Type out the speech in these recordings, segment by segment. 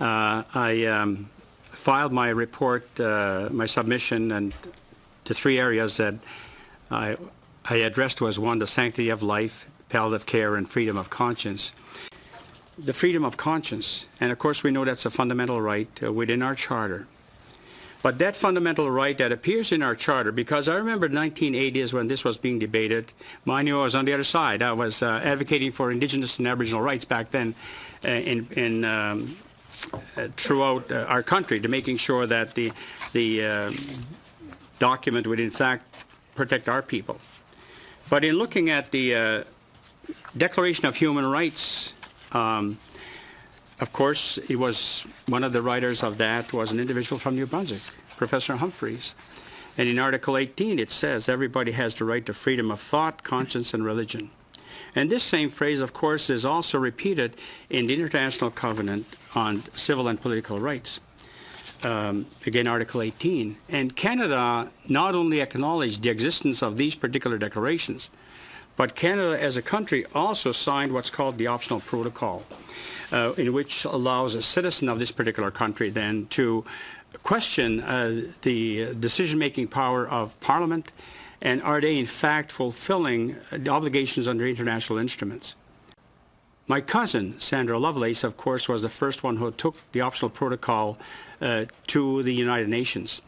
I filed my report, my submission, and the three areas that I addressed was one, the sanctity of life, palliative care, and freedom of conscience. The freedom of conscience, and of course we know that's a fundamental right within our charter. But that fundamental right that appears in our charter, because I remember the 1980s when this was being debated, mind you, I was on the other side. I was advocating for Indigenous and Aboriginal rights back then throughout our country, to making sure that the document would in fact protect our people. But in looking at the Declaration of Human Rights, of course, it was one of the writers of that was an individual from New Brunswick, Professor Humphreys. And in Article 18, it says everybody has the right to freedom of thought, conscience, and religion. And this same phrase, of course, is also repeated in the International Covenant on Civil and Political Rights. Again, Article 18. And Canada not only acknowledged the existence of these particular declarations, but Canada as a country also signed what's called the optional protocol, in which allows a citizen of this particular country then to question the decision-making power of Parliament, and are they in fact fulfilling the obligations under international instruments. My cousin, Sandra Lovelace, of course, was the first one who took the optional protocol to the United Nations,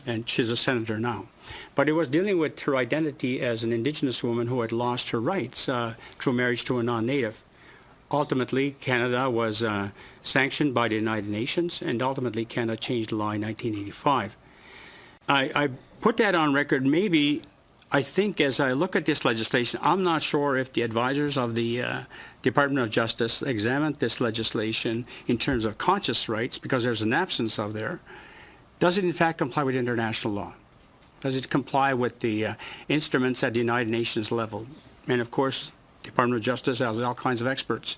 and she's a senator now. But it was dealing with her identity as an Indigenous woman who had lost her rights through marriage to a non-native. Ultimately, Canada was sanctioned by the United Nations, and ultimately Canada changed the law in 1985. I put that on record. Maybe, I think as I look at this legislation, I'm not sure if the advisors of the Department of Justice examined this legislation in terms of conscious rights, because there's an absence of there. Does it in fact comply with international law? Does it comply with the instruments at the United Nations level? And of course, Department of Justice has all kinds of experts.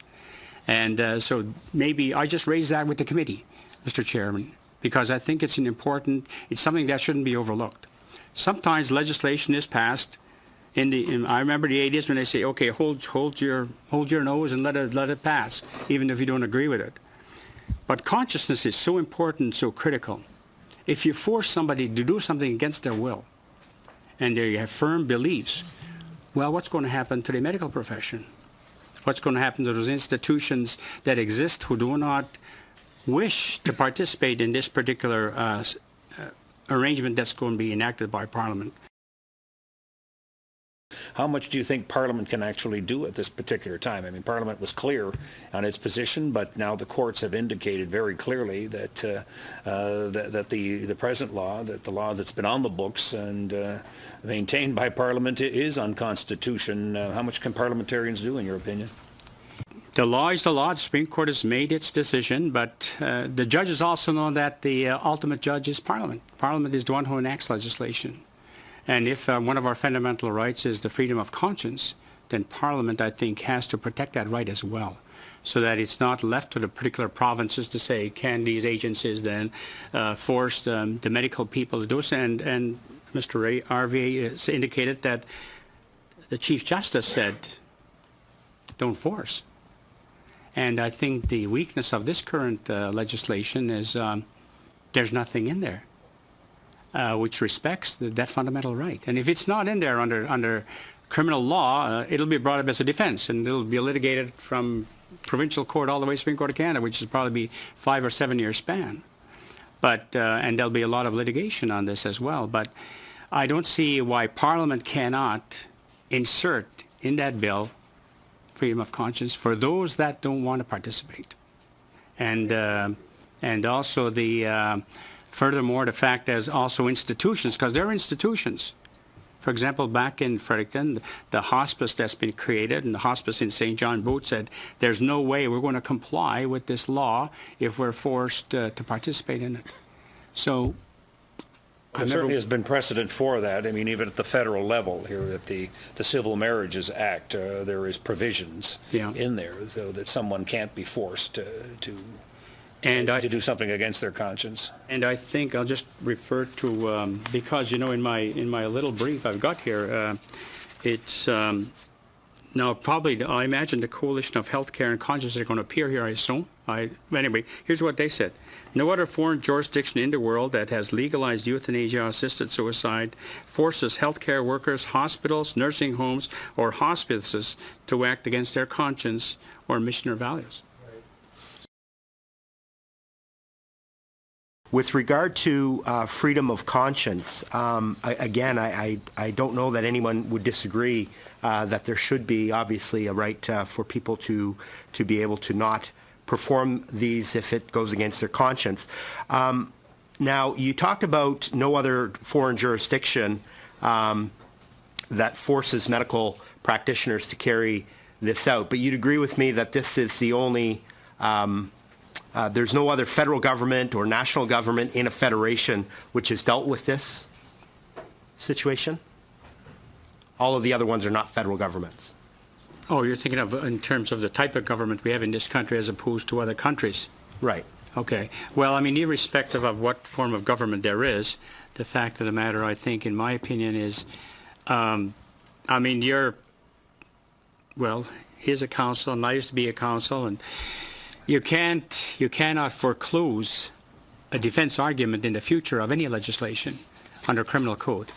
And so maybe I just raise that with the committee, Mr. Chairman, because I think it's something that shouldn't be overlooked. Sometimes legislation is passed I remember the 80s when they say, okay, hold your nose and let it pass, even if you don't agree with it. But consciousness is so important, so critical. If you force somebody to do something against their will, and they have firm beliefs, well, what's going to happen to the medical profession? What's going to happen to those institutions that exist who do not wish to participate in this particular arrangement that's going to be enacted by Parliament? How much do you think Parliament can actually do at this particular time? I mean, Parliament was clear on its position, but now the courts have indicated very clearly that that the present law, that the law that's been on the books and maintained by Parliament, is unconstitutional. How much can parliamentarians do, in your opinion? The law is the law. The Supreme Court has made its decision, but the judges also know that the ultimate judge is Parliament. Parliament is the one who enacts legislation. And if one of our fundamental rights is the freedom of conscience, then Parliament, I think, has to protect that right as well, so that it's not left to the particular provinces to say, can these agencies then force the medical people to do so? And Mr. Harvey has indicated that the Chief Justice said, don't force. And I think the weakness of this current legislation is there's nothing in there which respects that fundamental right. And if it's not in there under criminal law, it'll be brought up as a defense, and it'll be litigated from provincial court all the way to Supreme Court of Canada, which is probably 5 or 7 year span. But and there'll be a lot of litigation on this as well. But I don't see why Parliament cannot insert in that bill freedom of conscience for those that don't want to participate. And also furthermore, the fact there's also institutions, because there are institutions. For example, back in Fredericton, the hospice that's been created, and the hospice in St. John Boot said, there's no way we're going to comply with this law if we're forced to participate in it. So there certainly has been precedent for that. I mean, even at the federal level here at the Civil Marriages Act, there is provisions in there so that someone can't be forced to do something against their conscience. And I think I'll just refer to, because, you know, in my little brief I've got here, it's No, probably, I imagine the coalition of healthcare and conscience are going to appear here, I assume. Anyway, here's what they said. No other foreign jurisdiction in the world that has legalized euthanasia-assisted suicide forces healthcare workers, hospitals, nursing homes, or hospices to act against their conscience or mission or values. With regard to freedom of conscience, I don't know that anyone would disagree that there should be obviously a right for people to be able to not perform these if it goes against their conscience. Now, you talked about no other foreign jurisdiction that forces medical practitioners to carry this out, but you'd agree with me that this is the only there's no other federal government or national government in a federation which has dealt with this situation? All of the other ones are not federal governments. Oh, you're thinking of in terms of the type of government we have in this country as opposed to other countries? Right. Okay. Well, I mean, irrespective of what form of government there is, the fact of the matter, I think, in my opinion, is, I mean, well, here's a council, and I used to be a council, and you cannot foreclose a defense argument in the future of any legislation under criminal code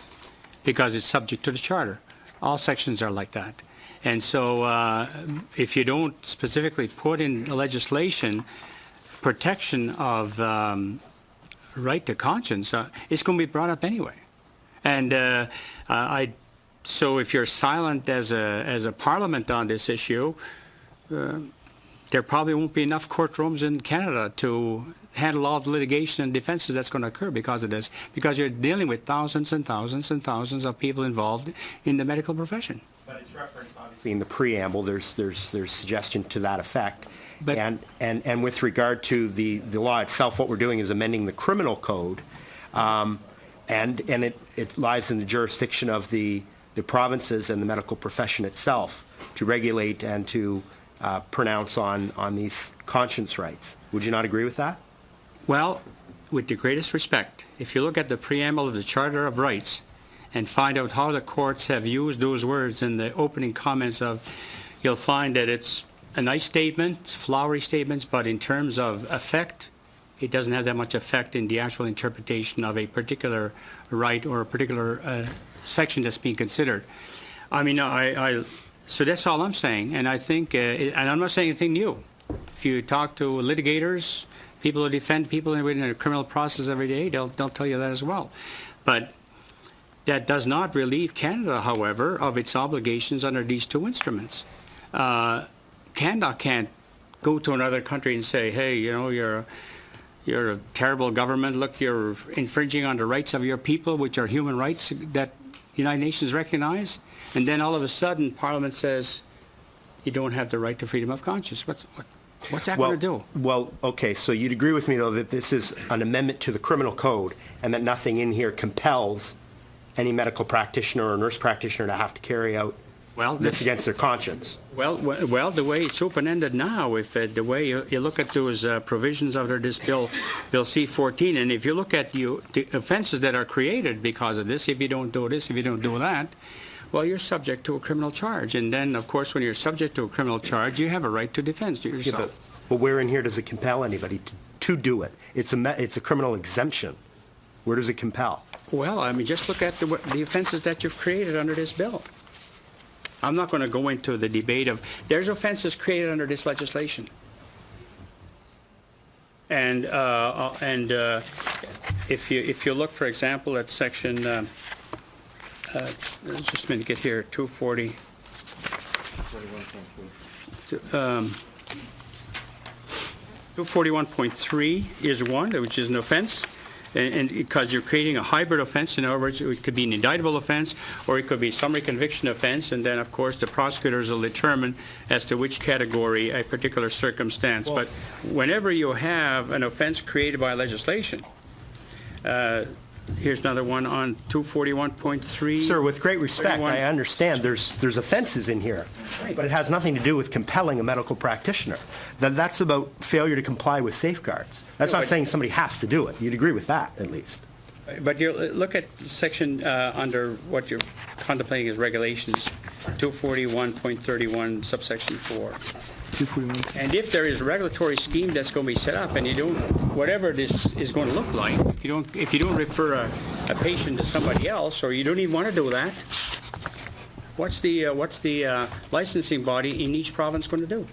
because it's subject to the charter. All sections are like that. And so if you don't specifically put in the legislation protection of right to conscience, it's going to be brought up anyway. And so if you're silent as a parliament on this issue, there probably won't be enough courtrooms in Canada to handle all the litigation and defenses that's going to occur because of this, because you're dealing with thousands and thousands and thousands of people involved in the medical profession. But it's referenced, obviously, in the preamble. There's suggestion to that effect. But, and with regard to the law itself, what we're doing is amending the criminal code, and it lies in the jurisdiction of the provinces and the medical profession itself to regulate and to pronounce on these conscience rights. Would you not agree with that? Well, with the greatest respect, if you look at the preamble of the Charter of Rights and find out how the courts have used those words in the opening comments you'll find that it's a nice statement, flowery statements, but in terms of effect, it doesn't have that much effect in the actual interpretation of a particular right or a particular section that's being considered. I mean, so that's all I'm saying, and I think, and I'm not saying anything new. If you talk to litigators, people who defend people in a criminal process every day, they'll tell you that as well. But that does not relieve Canada, however, of its obligations under these two instruments. Canada can't go to another country and say, hey, you know, you're a terrible government. Look, you're infringing on the rights of your people, which are human rights that the United Nations recognize. And then all of a sudden, Parliament says, you don't have the right to freedom of conscience. What's that going to do? Well, okay, so you'd agree with me, though, that this is an amendment to the criminal code and that nothing in here compels any medical practitioner or nurse practitioner to have to carry out this against their conscience. Well, the way it's open-ended now, if the way you look at those provisions under this bill C14, and if you look at the offenses that are created because of this, if you don't do this, if you don't do that, well, you're subject to a criminal charge. And then, of course, when you're subject to a criminal charge, you have a right to defend yourself. Yeah, but where in here does it compel anybody to do it? It's a criminal exemption. Where does it compel? Well, I mean, just look at the offenses that you've created under this bill. I'm not going to go into the debate of there's offenses created under this legislation. And if you look, for example, at section just a minute, get here, 240. 241.3 is one, which is an offense. And because you're creating a hybrid offense, in other words, it could be an indictable offense or it could be summary conviction offense, and then, of course, the prosecutors will determine as to which category a particular circumstance. Well, but whenever you have an offense created by legislation, here's another one on 241.3. Sir, with great respect, I understand there's offenses in here, right, but it has nothing to do with compelling a medical practitioner. That's about failure to comply with safeguards. That's not saying somebody has to do it. You'd agree with that, at least. But you look at section under what you're contemplating as regulations. 241.31 subsection 4. 241. And if there is a regulatory scheme that's going to be set up, and you don't, whatever this is going to look like, if you don't refer a patient to somebody else, or you don't even want to do that, what's the licensing body in each province going to do?